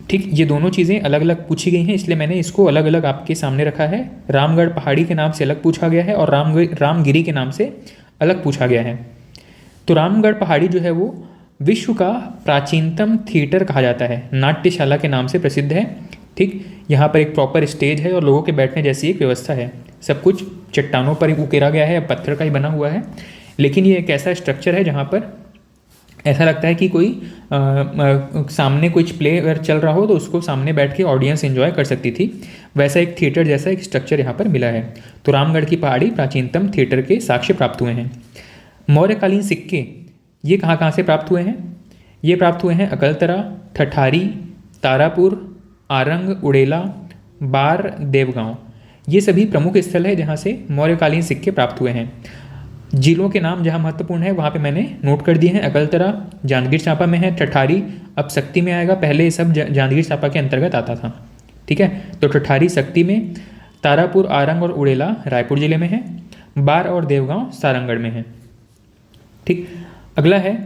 ठीक, ये दोनों चीज़ें अलग अलग पूछी गई हैं इसलिए मैंने इसको अलग अलग आपके सामने रखा है। रामगढ़ पहाड़ी के नाम से अलग पूछा गया है और रामगिरी के नाम से अलग पूछा गया है। तो रामगढ़ पहाड़ी जो है वो विश्व का प्राचीनतम थिएटर कहा जाता है, नाट्यशाला के नाम से प्रसिद्ध है। ठीक, यहाँ पर एक प्रॉपर स्टेज है और लोगों के बैठने जैसी एक व्यवस्था है। सब कुछ चट्टानों पर ही उकेरा गया है, पत्थर का ही बना हुआ है, लेकिन ये एक ऐसा स्ट्रक्चर है जहाँ पर ऐसा लगता है कि कोई सामने कुछ प्ले अगर चल रहा हो तो उसको सामने बैठ के ऑडियंस एंजॉय कर सकती थी। वैसा एक थिएटर जैसा एक स्ट्रक्चर यहाँ पर मिला है। तो रामगढ़ की पहाड़ी प्राचीनतम थिएटर के साक्ष्य प्राप्त हुए हैं। मौर्यकालीन सिक्के ये कहाँ कहाँ से प्राप्त हुए हैं? ये प्राप्त हुए हैं अकलतरा, ठठारी, तारापुर, आरंग, उड़ेला, बार, देवगांव। ये सभी प्रमुख स्थल है जहाँ से मौर्यकालीन सिक्के प्राप्त हुए हैं। जिलों के नाम जहाँ महत्वपूर्ण है वहाँ पे मैंने नोट कर दिए हैं। अकलतरा जांजगीर चांपा में है, ठठारी अब शक्ति में आएगा, पहले ये सब जांजगीर चांपा के अंतर्गत आता था। ठीक है, तो ठठारी शक्ति में, तारापुर, आरंग और उड़ेला रायपुर जिले में है, बार और देवगांव सारंगढ़ में है। ठीक, अगला है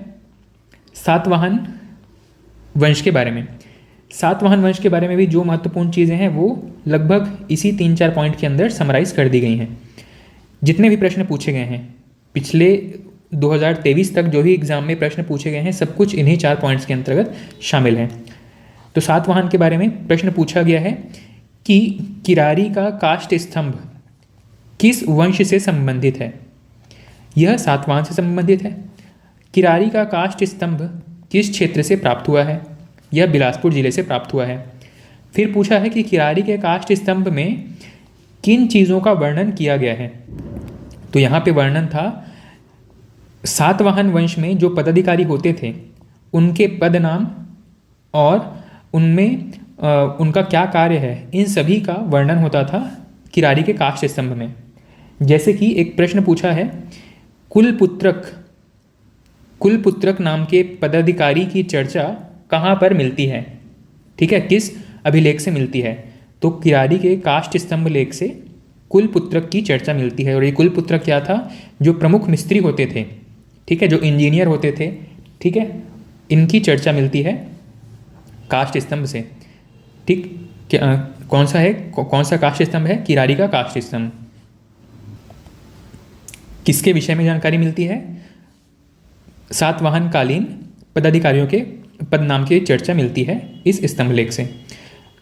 सातवाहन वंश के बारे में। सातवाहन वंश के बारे में भी जो महत्वपूर्ण चीज़ें हैं वो लगभग इसी 3-4 पॉइंट के अंदर समराइज कर दी गई हैं। जितने भी प्रश्न पूछे गए हैं पिछले 2023 तक जो भी एग्जाम में प्रश्न पूछे गए हैं सब कुछ इन्हीं 4 पॉइंट्स के अंतर्गत शामिल हैं। तो सातवाहन के बारे में प्रश्न पूछा गया है कि किरारी का काष्ठ स्तंभ किस वंश से संबंधित है? यह सातवाहन से संबंधित है। किरारी का काष्ठ स्तंभ किस क्षेत्र से प्राप्त हुआ है? यह बिलासपुर जिले से प्राप्त हुआ है। फिर पूछा है कि किरारी के काष्ठ स्तंभ में किन चीज़ों का वर्णन किया गया है? तो यहाँ पे वर्णन था सातवाहन वंश में जो पदाधिकारी होते थे उनके पद नाम और उनमें उनका क्या कार्य है, इन सभी का वर्णन होता था किरारी के काष्ठ स्तंभ में। जैसे कि एक प्रश्न पूछा है कुलपुत्रक नाम के पदाधिकारी की चर्चा कहाँ पर मिलती है? ठीक है, किस अभिलेख से मिलती है? तो किरारी के काष्ठ स्तंभ लेख से कुल पुत्रक की चर्चा मिलती है। और ये कुल पुत्रक क्या था? जो प्रमुख मिस्त्री होते थे, ठीक है, जो इंजीनियर होते थे, ठीक है, इनकी चर्चा मिलती है काष्ठ स्तंभ से। ठीक, कौन सा है, कौन सा काष्ठ स्तंभ है? किरारी का काष्ठ स्तंभ। किसके विषय में जानकारी मिलती है? सातवाहन कालीन पदाधिकारियों के पद नाम की चर्चा मिलती है इस स्तंभ लेख से।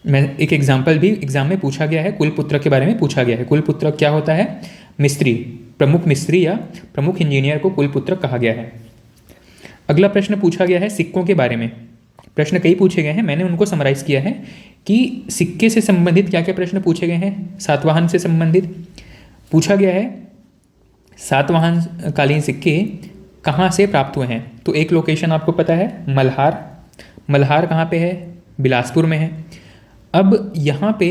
मैं एक एग्जाम्पल भी एग्जाम में पूछा गया है, कुल पुत्रक के बारे में पूछा गया है। कुल पुत्रक क्या होता है? मिस्त्री, प्रमुख मिस्त्री या प्रमुख इंजीनियर को कुल पुत्रक कहा गया है। अगला प्रश्न पूछा गया है सिक्कों के बारे में। प्रश्न कई पूछे गए हैं, मैंने उनको समराइज किया है कि सिक्के से संबंधित क्या क्या प्रश्न पूछे गए हैं। सातवाहन से संबंधित पूछा गया है, सातवाहन कालीन सिक्के कहाँ से प्राप्त हुए हैं? तो एक लोकेशन आपको पता है, मल्हार। मल्हार कहाँ पे है? बिलासपुर में है। अब यहाँ पे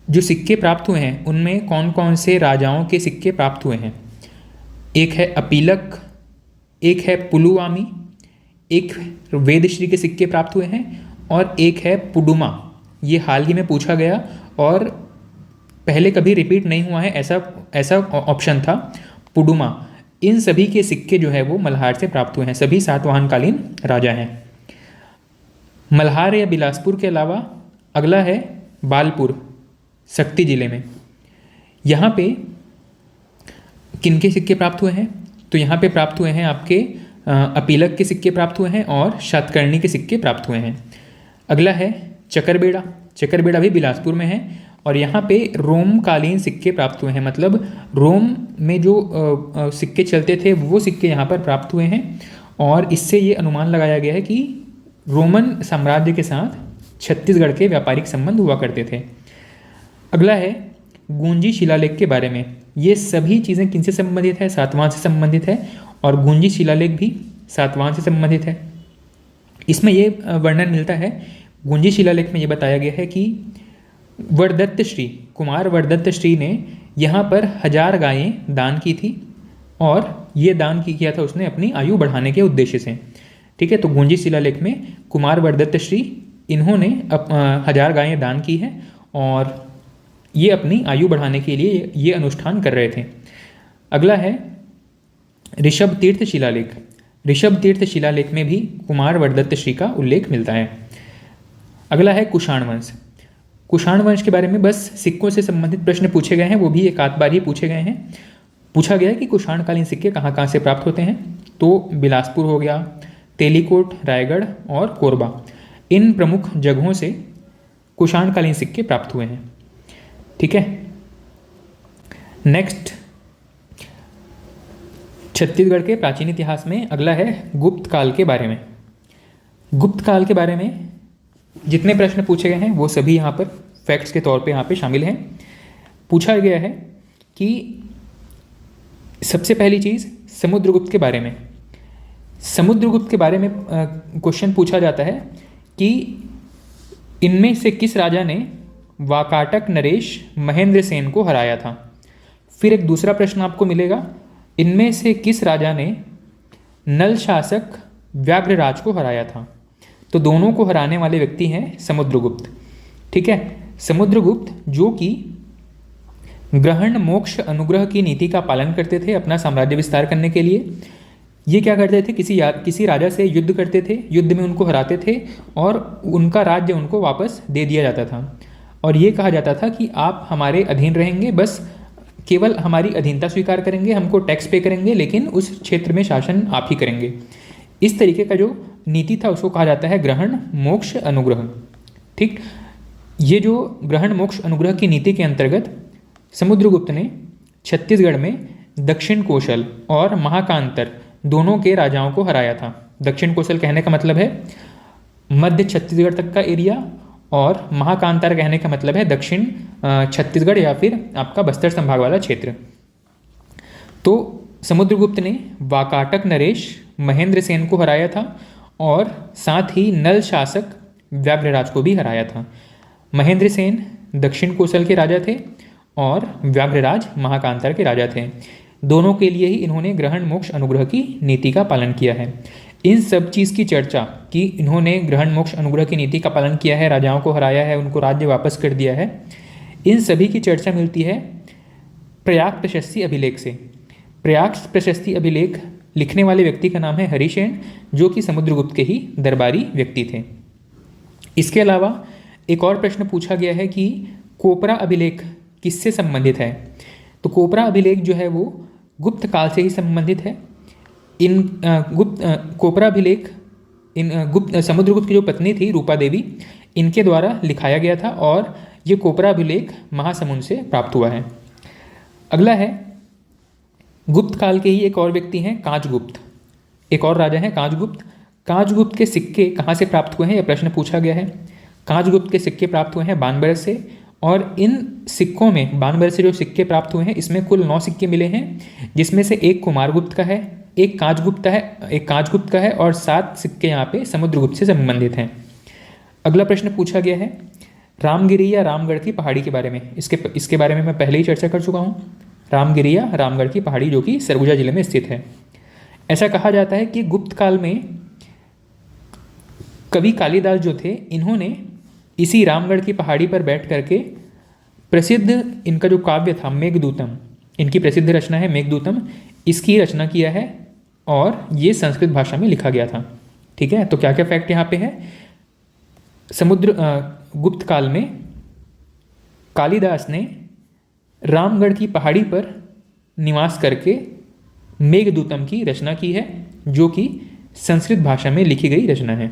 जो सिक्के प्राप्त हुए हैं उनमें कौन कौन से राजाओं के सिक्के प्राप्त हुए हैं? एक है अपीलक, एक है पुलुवामी, एक वेदश्री के सिक्के प्राप्त हुए हैं और एक है पुडुमा। ये हाल ही में पूछा गया और पहले कभी रिपीट नहीं हुआ है, ऐसा ऑप्शन था पुडुमा। इन सभी के सिक्के जो है वो मल्हार से प्राप्त हुए हैं, सभी सातवाहन कालीन राजा हैं। मल्हार या बिलासपुर के अलावा अगला है बालपुर, शक्ति जिले में। यहाँ पे किनके सिक्के प्राप्त हुए हैं? तो यहाँ पे प्राप्त हुए हैं आपके अपीलक के सिक्के प्राप्त हुए हैं और शातकर्णी के सिक्के प्राप्त हुए हैं। अगला है चकरबेड़ा। चकरबेड़ा भी बिलासपुर में है और यहाँ पे रोमकालीन सिक्के प्राप्त हुए हैं, मतलब रोम में जो सिक्के चलते थे वो सिक्के यहाँ पर प्राप्त हुए हैं। और इससे ये अनुमान लगाया गया है कि रोमन साम्राज्य के साथ छत्तीसगढ़ के व्यापारिक संबंध हुआ करते थे। अगला है गूंजी शिलालेख के बारे में। ये सभी चीज़ें किनसे संबंधित है? सातवाहन से संबंधित है और गूंजी शिलालेख भी सातवाहन से संबंधित है। इसमें ये वर्णन मिलता है, गूंजी शिलालेख में ये बताया गया है कि वरदत्त श्री, कुमार वरदत्त श्री ने यहाँ पर 1000 गायें दान की थी और ये दान किया था उसने अपनी आयु बढ़ाने के उद्देश्य से। ठीक है, तो गूंजी शिलालेख में कुमार वरदत्त श्री इन्होंने 1000 गायें दान की हैं और ये अपनी आयु बढ़ाने के लिए ये अनुष्ठान कर रहे थे। अगला है ऋषभ तीर्थ शिलालेख। ऋषभ तीर्थ शिलालेख में भी कुमार वरदत्त श्री का उल्लेख मिलता है। अगला है कुषाण वंश। कुषाण वंश के बारे में बस सिक्कों से संबंधित प्रश्न पूछे गए हैं, वो भी एक आध बार ही पूछे गए हैं। पूछा गया है कि कुषाणकालीन सिक्के कहाँ कहाँ से प्राप्त होते हैं, तो बिलासपुर हो गया, तेलीकोट, रायगढ़ और कोरबा, इन प्रमुख जगहों से कुषाणकालीन सिक्के प्राप्त हुए हैं। ठीक है, नेक्स्ट छत्तीसगढ़ के प्राचीन इतिहास में अगला है गुप्त काल के बारे में। गुप्त काल के बारे में जितने प्रश्न पूछे गए हैं वो सभी यहाँ पर फैक्ट्स के तौर पे यहाँ पे शामिल हैं। पूछा गया है कि सबसे पहली चीज़ समुद्रगुप्त के बारे में। समुद्रगुप्त के बारे में क्वेश्चन पूछा जाता है कि इनमें से किस राजा ने वाकाटक नरेश महेंद्र सेन को हराया था। फिर एक दूसरा प्रश्न आपको मिलेगा, इनमें से किस राजा ने नल शासक व्याघ्रराज को हराया था। तो दोनों को हराने वाले व्यक्ति हैं समुद्रगुप्त। ठीक है, समुद्रगुप्त जो कि ग्रहण मोक्ष अनुग्रह की नीति का पालन करते थे अपना साम्राज्य विस्तार करने के लिए। ये क्या करते थे, किसी राजा से युद्ध करते थे, युद्ध में उनको हराते थे और उनका राज्य उनको वापस दे दिया जाता था और ये कहा जाता था कि आप हमारे अधीन रहेंगे, बस केवल हमारी अधीनता स्वीकार करेंगे, हमको टैक्स पे करेंगे, लेकिन उस क्षेत्र में शासन आप ही करेंगे। इस तरीके का जो नीति था उसको कहा जाता है ग्रहण मोक्ष अनुग्रह। ठीक, ये जो ग्रहण मोक्ष अनुग्रह की नीति के अंतर्गत समुद्रगुप्त ने छत्तीसगढ़ में दक्षिण कोशल और महाकांतर दोनों के राजाओं को हराया था। दक्षिण कोशल कहने का मतलब है मध्य छत्तीसगढ़ तक का एरिया और महाकांतर कहने का मतलब है दक्षिण छत्तीसगढ़ या फिर आपका बस्तर संभाग वाला क्षेत्र। तो समुद्रगुप्त ने वाकाटक नरेश महेंद्र सेन को हराया था और साथ ही नल शासक व्याघ्रराज को भी हराया था। महेंद्र सेन दक्षिण कोशल के राजा थे और व्याघ्रराज महाकांतर के राजा थे। दोनों के लिए ही इन्होंने ग्रहण मोक्ष अनुग्रह की नीति का पालन किया है। इन सब चीज़ की चर्चा कि इन्होंने ग्रहण मोक्ष अनुग्रह की नीति का पालन किया है, राजाओं को हराया है, उनको राज्य वापस कर दिया है, इन सभी की चर्चा मिलती है प्रयाग प्रशस्ति अभिलेख से। प्रयाग प्रशस्ति अभिलेख लिखने वाले व्यक्ति का नाम है हरिसेन, जो कि समुद्रगुप्त के ही दरबारी व्यक्ति थे। इसके अलावा एक और प्रश्न पूछा गया है कि कोपरा अभिलेख किससे संबंधित है। तो कोपरा अभिलेख जो है वो गुप्त काल से ही संबंधित है। इन कोपरा अभिलेख समुद्रगुप्त की जो पत्नी थी रूपा देवी, इनके द्वारा लिखाया गया था और ये कोपरा अभिलेख महासमुंद से प्राप्त हुआ है। अगला है गुप्त काल के ही एक और व्यक्ति हैं कांचगुप्त, एक और राजा हैं कांचगुप्त। कांचगुप्त के सिक्के कहाँ से प्राप्त हुए हैं, यह प्रश्न पूछा गया है। कांचगुप्त के सिक्के प्राप्त हुए हैं बानबरस से, और इन सिक्कों में बानबरस से जो सिक्के प्राप्त हुए हैं इसमें कुल 9 सिक्के मिले हैं, जिसमें से एक कुमारगुप्त का है, एक कांचगुप्त का है और 7 सिक्के यहाँ पे समुद्रगुप्त से संबंधित हैं। अगला प्रश्न पूछा गया है रामगिरी या रामगढ़ की पहाड़ी के बारे में। इसके बारे में मैं पहले ही चर्चा कर चुका हूँ। रामगिरी या रामगढ़ की पहाड़ी जो कि सरगुजा जिले में स्थित है। ऐसा कहा जाता है कि गुप्त काल में कवि कालिदास जो थे, इन्होंने इसी रामगढ़ की पहाड़ी पर बैठ करके प्रसिद्ध इनका जो काव्य था मेघदूतम, इनकी प्रसिद्ध रचना है मेघदूतम, इसकी रचना किया है और ये संस्कृत भाषा में लिखा गया था। ठीक है, तो क्या क्या फैक्ट यहाँ पे है। गुप्त काल में कालिदास ने रामगढ़ की पहाड़ी पर निवास करके मेघदूतम की रचना की है, जो कि संस्कृत भाषा में लिखी गई रचना है,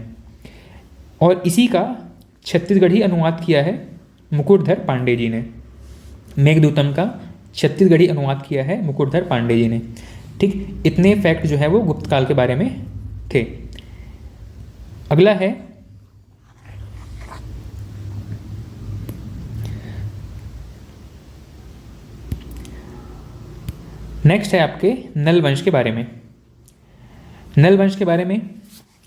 और इसी का छत्तीसगढ़ी अनुवाद किया है मुकुटधर पांडे जी ने। मेघदूतम का छत्तीसगढ़ी अनुवाद किया है मुकुटधर पांडे जी ने। ठीक, इतने फैक्ट जो है वो गुप्त काल के बारे में थे। अगला है नेक्स्ट है आपके नल वंश के बारे में। नल वंश के बारे में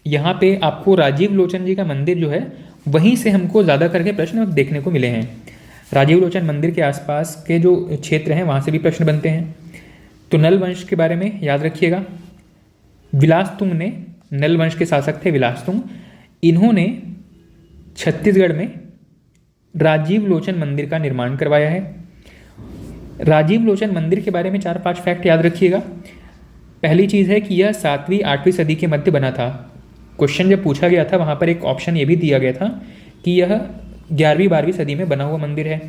यहाँ पे आपको राजीव लोचन जी का मंदिर जो है वहीं से हमको ज़्यादा करके प्रश्न देखने को मिले हैं। राजीव लोचन मंदिर के आसपास के जो क्षेत्र हैं वहाँ से भी प्रश्न बनते हैं। तो नल वंश के बारे में याद रखिएगा, विलासतुंग ने, नल वंश के शासक थे विलासतुंग, इन्होंने छत्तीसगढ़ में राजीव लोचन मंदिर का निर्माण करवाया है। राजीव लोचन मंदिर के बारे में 4-5 फैक्ट याद रखिएगा। पहली चीज़ है कि यह 7वीं 8वीं सदी के मध्य बना था। क्वेश्चन जब पूछा गया था वहाँ पर एक ऑप्शन ये भी दिया गया था कि यह 11वीं 12वीं सदी में बना हुआ मंदिर है।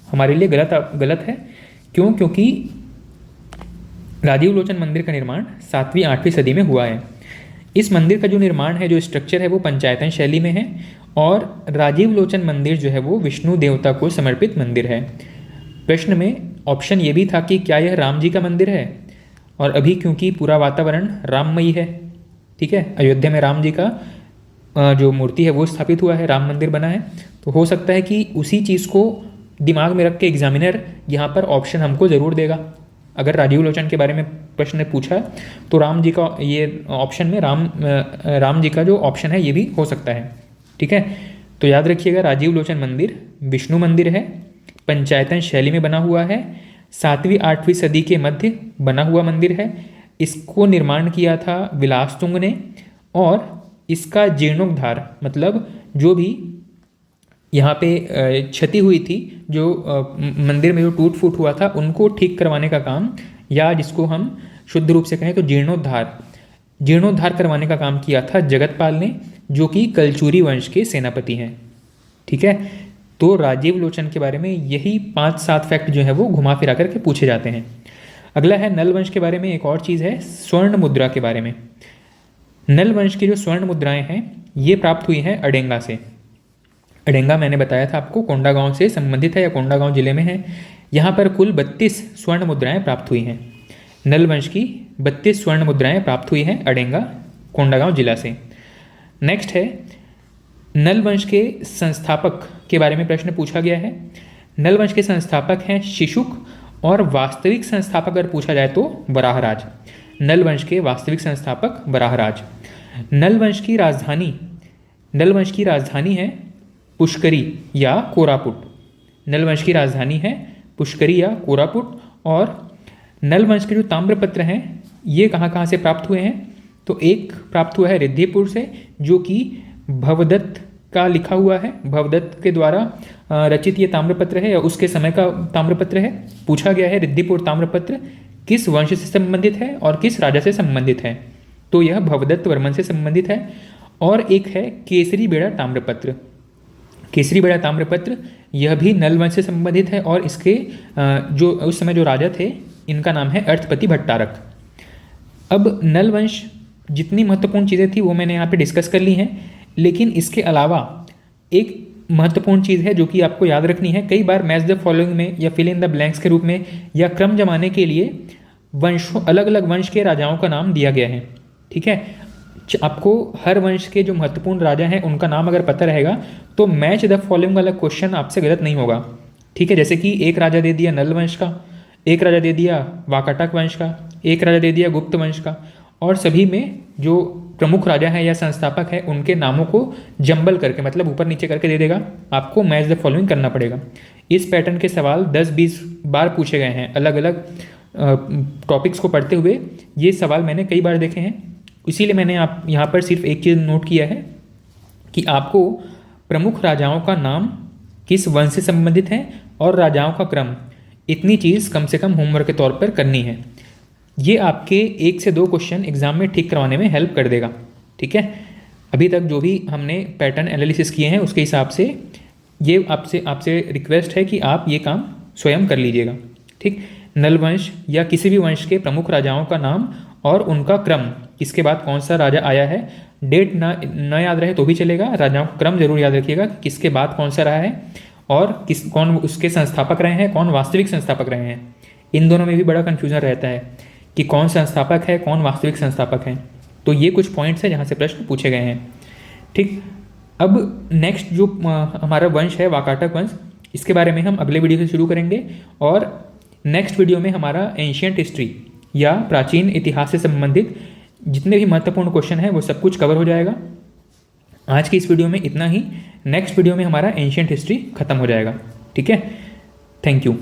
हमारे लिए गलत है। क्यों? क्योंकि राजीव लोचन मंदिर का निर्माण 7वीं 8वीं सदी में हुआ है। इस मंदिर का जो निर्माण है, जो स्ट्रक्चर है, वो पंचायतन शैली में है, और राजीव लोचन मंदिर जो है वो विष्णु देवता को समर्पित मंदिर है। प्रश्न में ऑप्शन ये भी था कि क्या यह राम जी का मंदिर है, और अभी क्योंकि पूरा वातावरण राममयी है, ठीक है, अयोध्या में राम जी का जो मूर्ति है वो स्थापित हुआ है, राम मंदिर बना है, तो हो सकता है कि उसी चीज़ को दिमाग में रख के एग्जामिनर यहाँ पर ऑप्शन हमको ज़रूर देगा। अगर राजीव लोचन के बारे में प्रश्न पूछा तो राम जी का ये ऑप्शन में राम जी का जो ऑप्शन है ये भी हो सकता है। ठीक है, तो याद रखिएगा राजीव लोचन मंदिर विष्णु मंदिर है, पंचायतन शैली में बना हुआ है, 7वीं 8वीं सदी के मध्य बना हुआ मंदिर है। इसको निर्माण किया था विलासतुंग ने, और इसका जीर्णोद्धार, मतलब जो भी यहाँ पे क्षति हुई थी, जो मंदिर में जो टूट फूट हुआ था, उनको ठीक करवाने का काम, या जिसको हम शुद्ध रूप से कहें तो जीर्णोद्धार करवाने का काम किया था जगतपाल ने, जो कि कलचुरी वंश के सेनापति हैं। ठीक है, तो राजीव लोचन के बारे में यही 5-7 फैक्ट जो है वो घुमा फिरा करके पूछे जाते हैं। अगला है नल वंश के बारे में एक और चीज़ है स्वर्ण मुद्रा के बारे में। नल वंश की जो स्वर्ण मुद्राएं हैं ये प्राप्त हुई हैं अडेंगा से। अडेंगा मैंने बताया था आपको कोंडागांव से संबंधित है या कोंडागांव जिले में है। यहाँ पर कुल 32 स्वर्ण मुद्राएं प्राप्त हुई हैं। नल वंश की 32 स्वर्ण मुद्राएं प्राप्त हुई हैं अडेंगा कोंडागांव जिला से। नेक्स्ट है नल वंश के संस्थापक के बारे में प्रश्न पूछा गया है। नल वंश के संस्थापक हैं शिशुक, और वास्तविक संस्थापक अगर पूछा जाए तो वराहराज। नल वंश के वास्तविक संस्थापक वराहराज। नल वंश की राजधानी है पुष्करी या कोरापुट। नल वंश की राजधानी है पुष्करी या कोरापुट। और नल वंश के जो ताम्रपत्र हैं ये कहाँ से प्राप्त हुए हैं, तो एक प्राप्त हुआ है रिद्धिपुर से, जो कि भवदत्त का लिखा हुआ है, भवदत्त के द्वारा रचित ये ताम्रपत्र है या उसके समय का ताम्रपत्र है। पूछा गया है रिद्धिपुर ताम्रपत्र किस वंश से संबंधित है और किस राजा से संबंधित है, तो यह भवदत्त वर्मन से संबंधित है। और एक है केसरी बेड़ा ताम्रपत्र। केसरी बेड़ा ताम्रपत्र यह भी नल वंश से संबंधित है और इसके जो उस समय जो राजा थे इनका नाम है अर्थपति भट्टारक। अब नल वंश जितनी महत्वपूर्ण चीज़ें थी वो मैंने यहाँ पे डिस्कस कर ली हैं, लेकिन इसके अलावा एक महत्वपूर्ण चीज़ है जो कि आपको याद रखनी है। कई बार मैच द फॉलोइंग में या फिल इन द ब्लैंक्स के रूप में या क्रम जमाने के लिए वंशों अलग अलग वंश के राजाओं का नाम दिया गया है। ठीक है, आपको हर वंश के जो महत्वपूर्ण राजा हैं उनका नाम अगर पता रहेगा तो मैच द फॉलोइंग वाला क्वेश्चन आपसे गलत नहीं होगा। ठीक है, जैसे कि एक राजा दे दिया नल वंश का, एक राजा दे दिया वाकाटक वंश का, एक राजा दे दिया गुप्त वंश का, और सभी में जो प्रमुख राजा हैं या संस्थापक हैं उनके नामों को जंबल करके मतलब ऊपर नीचे करके दे देगा। आपको मैच द फॉलोइंग करना पड़ेगा। इस पैटर्न के सवाल 10-20 बार पूछे गए हैं अलग अलग टॉपिक्स को पढ़ते हुए। ये सवाल मैंने कई बार देखे हैं, इसीलिए मैंने आप यहाँ पर सिर्फ एक चीज़ नोट किया है कि आपको प्रमुख राजाओं का नाम, किस वंश से संबंधित है और राजाओं का क्रम, इतनी चीज़ कम से कम होमवर्क के तौर पर करनी है। ये आपके 1 से 2 क्वेश्चन एग्जाम में ठीक करवाने में हेल्प कर देगा। ठीक है, अभी तक जो भी हमने पैटर्न एनालिसिस किए हैं उसके हिसाब से ये आपसे रिक्वेस्ट है कि आप ये काम स्वयं कर लीजिएगा। ठीक, नल वंश या किसी भी वंश के प्रमुख राजाओं का नाम और उनका क्रम, किसके बाद कौन सा राजा आया है, डेट न याद रहे तो भी चलेगा, राजाओं का क्रम जरूर याद रखिएगा किसके बाद कौन सा रहा है और कौन उसके संस्थापक रहे हैं, कौन वास्तविक संस्थापक रहे हैं। इन दोनों में भी बड़ा कन्फ्यूजन रहता है कि कौन संस्थापक है कौन वास्तविक संस्थापक है। तो ये कुछ पॉइंट्स हैं जहाँ से प्रश्न पूछे गए हैं। ठीक, अब नेक्स्ट जो हमारा वंश है वाकाटक वंश, इसके बारे में हम अगले वीडियो से शुरू करेंगे और नेक्स्ट वीडियो में हमारा एंशियंट हिस्ट्री या प्राचीन इतिहास से संबंधित जितने भी महत्वपूर्ण क्वेश्चन हैं वो सब कुछ कवर हो जाएगा। आज की इस वीडियो में इतना ही, नेक्स्ट वीडियो में हमारा एंशियंट हिस्ट्री खत्म हो जाएगा। ठीक है, थैंक यू।